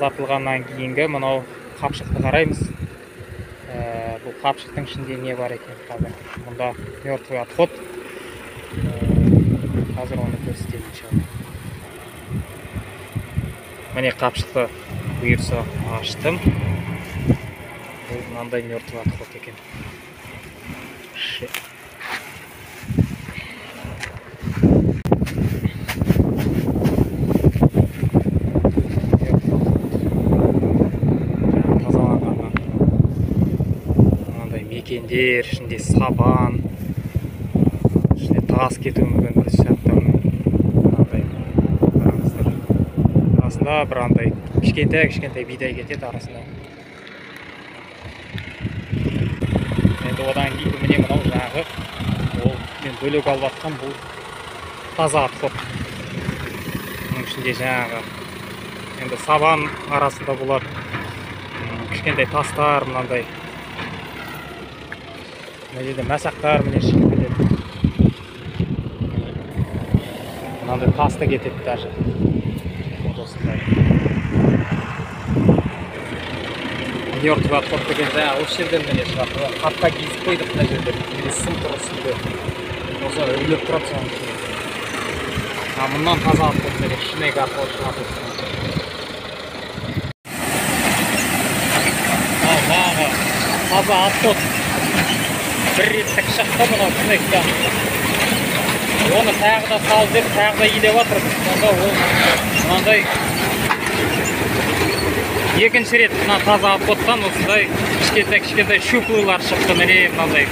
тазартылғаннан кейінгі мынау қапшықты қараймыз. Бұл қапшықтың ішінде не бар екен қазір? Мұнда мертвый отход. Қазір оны көрсетейін иншалла. Міне қапшықты бұйырса аштым. Бұл мынандай мертвый отход екен. Мекендер, ішінде сабан, ішінде тас кетуі мүмкін бір шақтан. Арасында бір андай кішкентай бидай кетеді арасында. Енді одан кейін міне мынау жаңағы ол мен бөлек алып жатқан бұл таза отход. Оның ішінде жаңағы енді сабан арасында болады кішкентай тастар, мынандай мына жерде масақтар міне шығып кетеді. Мынандай тас та кетеді даже. Осындай. Мертвый отход деген жаңағы осы жерден міне шығады. Қапқа киізіп қойдық мына жерде. Міне сым тұр үстінде. Осы үрлеп тұрады соның ішінде. Мұнан таза отход міне ішінегі отход шығады. Жаңағы таза отход. Бір реттік шықты мынау шынайықтан. Оны тағы да салып деп, тағы да илеп жатыр. Сонда ол мынандай екінші рет мына таза отходтан осындай кішкентай щуплылар шықты. Міне мынандай